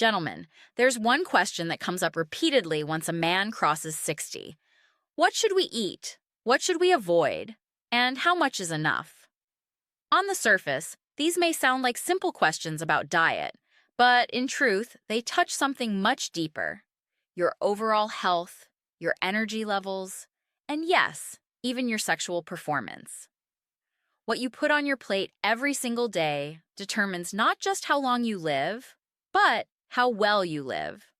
Gentlemen, there's one question that comes up repeatedly once a man crosses 60. What should we eat? What should we avoid? And how much is enough? On the surface, these may sound like simple questions about diet, but in truth, they touch something much deeper: your overall health, your energy levels, and yes, even your sexual performance. What you put on your plate every single day determines not just how long you live, but how well you live.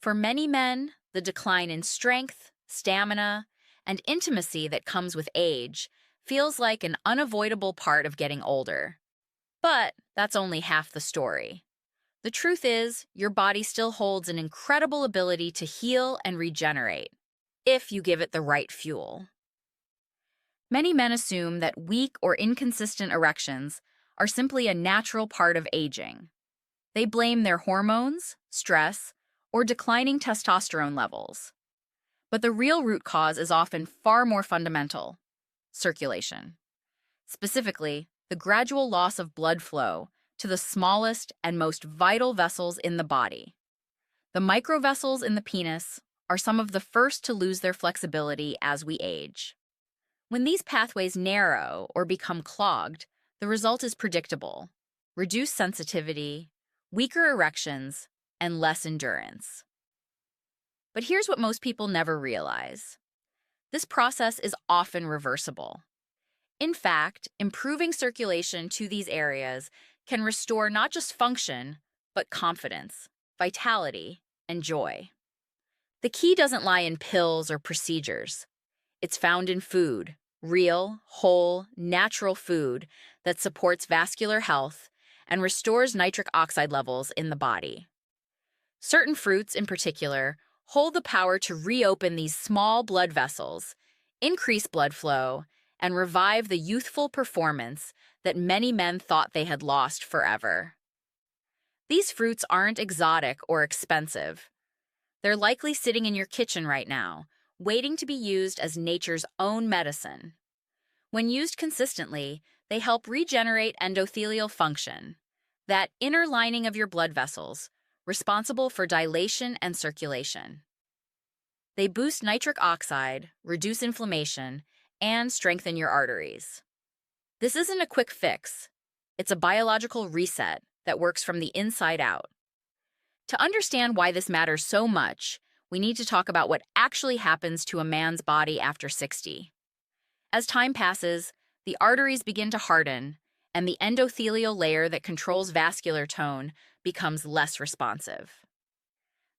For many men, the decline in strength, stamina, and intimacy that comes with age feels like an unavoidable part of getting older. But that's only half the story. The truth is, your body still holds an incredible ability to heal and regenerate, if you give it the right fuel. Many men assume that weak or inconsistent erections are simply a natural part of aging. They blame their hormones, stress, or declining testosterone levels. But the real root cause is often far more fundamental: circulation. Specifically, the gradual loss of blood flow to the smallest and most vital vessels in the body. The microvessels in the penis are some of the first to lose their flexibility as we age. When these pathways narrow or become clogged, the result is predictable: reduced sensitivity, weaker erections, and less endurance. But here's what most people never realize. This process is often reversible. In fact, improving circulation to these areas can restore not just function, but confidence, vitality, and joy. The key doesn't lie in pills or procedures. It's found in food: real, whole, natural food that supports vascular health and restores nitric oxide levels in the body. Certain fruits, in particular, hold the power to reopen these small blood vessels, increase blood flow, and revive the youthful performance that many men thought they had lost forever. These fruits aren't exotic or expensive. They're likely sitting in your kitchen right now, waiting to be used as nature's own medicine. When used consistently, they help regenerate endothelial function, that inner lining of your blood vessels, responsible for dilation and circulation. They boost nitric oxide, reduce inflammation, and strengthen your arteries. This isn't a quick fix. It's a biological reset that works from the inside out. To understand why this matters so much, we need to talk about what actually happens to a man's body after 60. As time passes, the arteries begin to harden, and the endothelial layer that controls vascular tone becomes less responsive.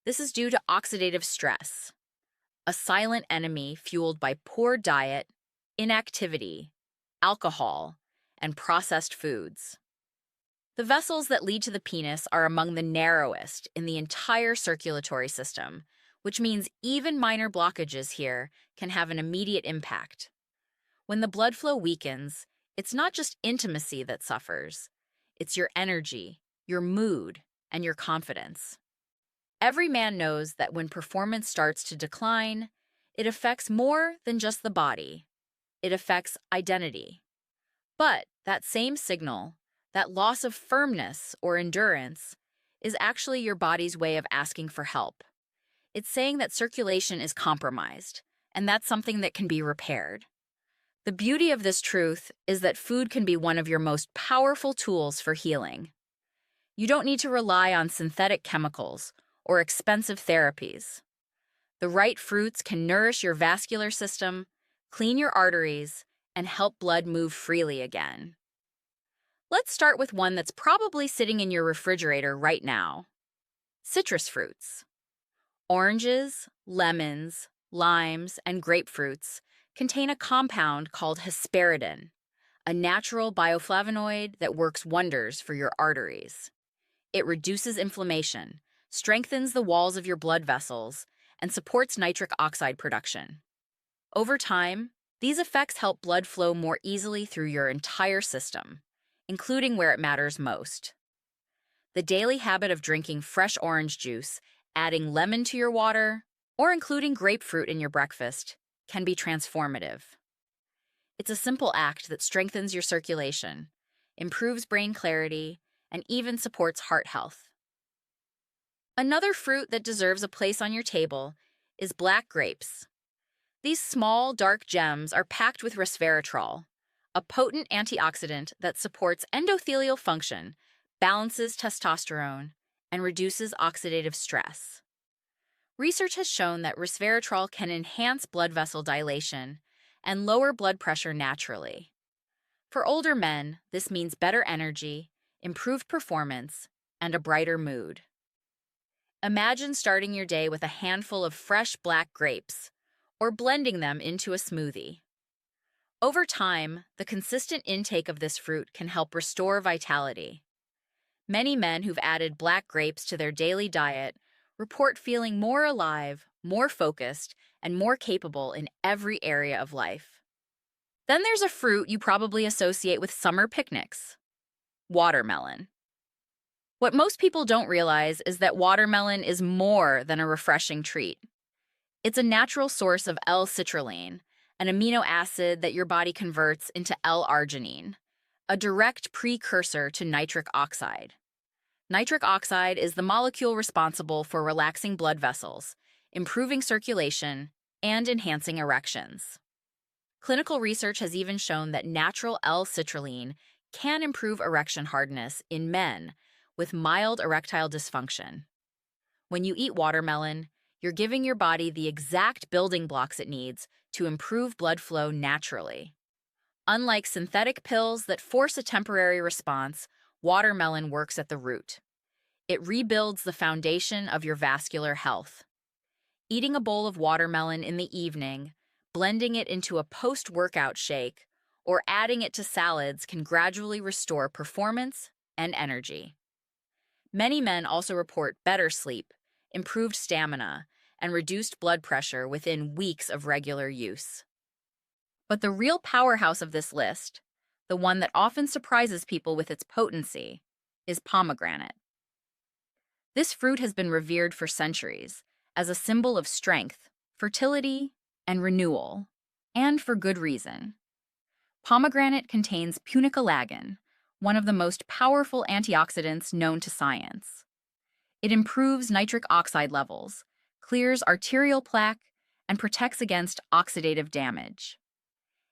This is due to oxidative stress, a silent enemy fueled by poor diet, inactivity, alcohol, and processed foods. The vessels that lead to the penis are among the narrowest in the entire circulatory system, which means even minor blockages here can have an immediate impact. When the blood flow weakens, it's not just intimacy that suffers. It's your energy, your mood, and your confidence. Every man knows that when performance starts to decline, it affects more than just the body. It affects identity. But that same signal, that loss of firmness or endurance, is actually your body's way of asking for help. It's saying that circulation is compromised, and that's something that can be repaired. The beauty of this truth is that food can be one of your most powerful tools for healing. You don't need to rely on synthetic chemicals or expensive therapies. The right fruits can nourish your vascular system, clean your arteries, and help blood move freely again. Let's start with one that's probably sitting in your refrigerator right now: citrus fruits. Oranges, lemons, limes, and grapefruits contain a compound called hesperidin, a natural bioflavonoid that works wonders for your arteries. It reduces inflammation, strengthens the walls of your blood vessels, and supports nitric oxide production. Over time, these effects help blood flow more easily through your entire system, including where it matters most. The daily habit of drinking fresh orange juice, adding lemon to your water, or including grapefruit in your breakfast can be transformative. It's a simple act that strengthens your circulation, improves brain clarity, and even supports heart health. Another fruit that deserves a place on your table is black grapes. These small, dark gems are packed with resveratrol, a potent antioxidant that supports endothelial function, balances testosterone, and reduces oxidative stress. Research has shown that resveratrol can enhance blood vessel dilation and lower blood pressure naturally. For older men, this means better energy, improved performance, and a brighter mood. Imagine starting your day with a handful of fresh black grapes, or blending them into a smoothie. Over time, the consistent intake of this fruit can help restore vitality. Many men who've added black grapes to their daily diet report feeling more alive, more focused, and more capable in every area of life. Then there's a fruit you probably associate with summer picnics: watermelon. What most people don't realize is that watermelon is more than a refreshing treat. It's a natural source of L-citrulline, an amino acid that your body converts into L-arginine, a direct precursor to nitric oxide. Nitric oxide is the molecule responsible for relaxing blood vessels, improving circulation, and enhancing erections. Clinical research has even shown that natural L-citrulline can improve erection hardness in men with mild erectile dysfunction. When you eat watermelon, you're giving your body the exact building blocks it needs to improve blood flow naturally. Unlike synthetic pills that force a temporary response, watermelon works at the root. It rebuilds the foundation of your vascular health. Eating a bowl of watermelon in the evening, blending it into a post-workout shake, or adding it to salads can gradually restore performance and energy. Many men also report better sleep, improved stamina, and reduced blood pressure within weeks of regular use. But the real powerhouse of this list, the one that often surprises people with its potency, is pomegranate. This fruit has been revered for centuries as a symbol of strength, fertility, and renewal, and for good reason. Pomegranate contains punicalagin, one of the most powerful antioxidants known to science. It improves nitric oxide levels, clears arterial plaque, and protects against oxidative damage.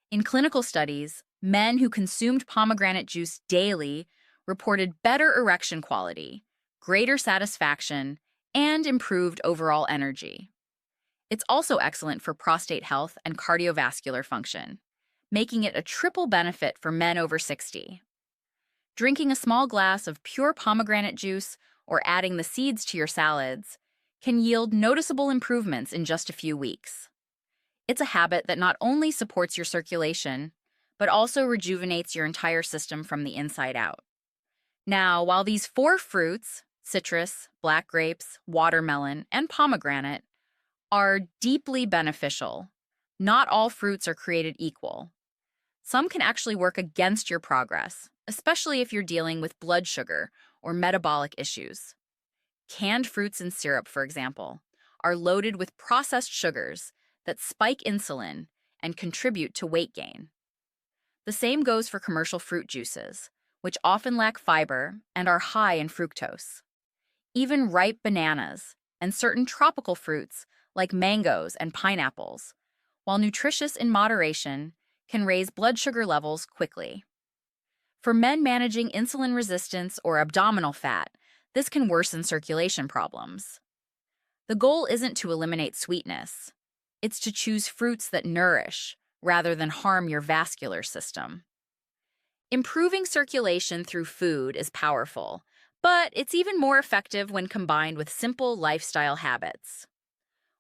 In clinical studies, men who consumed pomegranate juice daily reported better erection quality, greater satisfaction, and improved overall energy. It's also excellent for prostate health and cardiovascular function, making it a triple benefit for men over 60. Drinking a small glass of pure pomegranate juice or adding the seeds to your salads can yield noticeable improvements in just a few weeks. It's a habit that not only supports your circulation, but also rejuvenates your entire system from the inside out. Now, while these 4 fruits, citrus, black grapes, watermelon, and pomegranate, are deeply beneficial, not all fruits are created equal. Some can actually work against your progress, especially if you're dealing with blood sugar or metabolic issues. Canned fruits and syrup, for example, are loaded with processed sugars that spike insulin and contribute to weight gain. The same goes for commercial fruit juices, which often lack fiber and are high in fructose. Even ripe bananas and certain tropical fruits like mangoes and pineapples, while nutritious in moderation, can raise blood sugar levels quickly. For men managing insulin resistance or abdominal fat, this can worsen circulation problems. The goal isn't to eliminate sweetness. It's to choose fruits that nourish rather than harm your vascular system. Improving circulation through food is powerful, but it's even more effective when combined with simple lifestyle habits.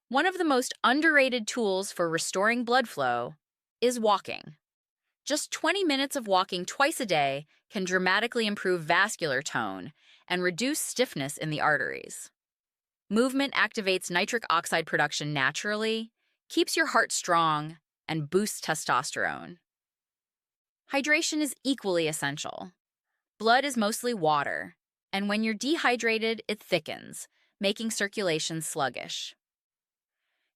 One of the most underrated tools for restoring blood flow is walking. Just 20 minutes of walking twice a day can dramatically improve vascular tone and reduce stiffness in the arteries. Movement activates nitric oxide production naturally, keeps your heart strong, and boosts testosterone. Hydration is equally essential. Blood is mostly water, and when you're dehydrated, it thickens, making circulation sluggish.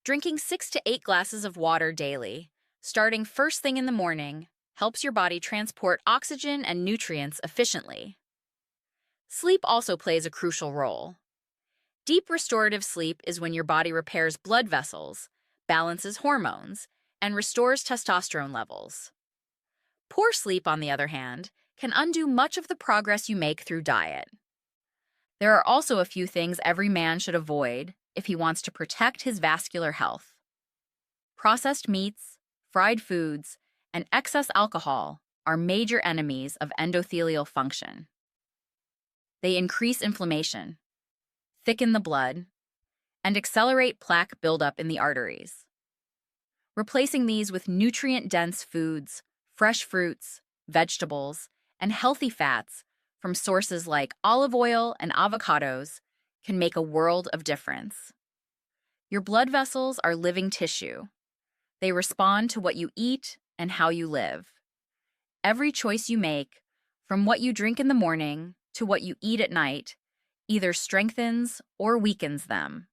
Drinking 6 to 8 glasses of water daily, starting first thing in the morning, helps your body transport oxygen and nutrients efficiently. Sleep also plays a crucial role. Deep restorative sleep is when your body repairs blood vessels, balances hormones, and restores testosterone levels. Poor sleep, on the other hand, can undo much of the progress you make through diet. There are also a few things every man should avoid if he wants to protect his vascular health. Processed meats, fried foods, and excess alcohol are major enemies of endothelial function. They increase inflammation, thicken the blood, and accelerate plaque buildup in the arteries. Replacing these with nutrient-dense foods, fresh fruits, vegetables, and healthy fats from sources like olive oil and avocados can make a world of difference. Your blood vessels are living tissue. They respond to what you eat and how you live. Every choice you make, from what you drink in the morning to what you eat at night, either strengthens or weakens them.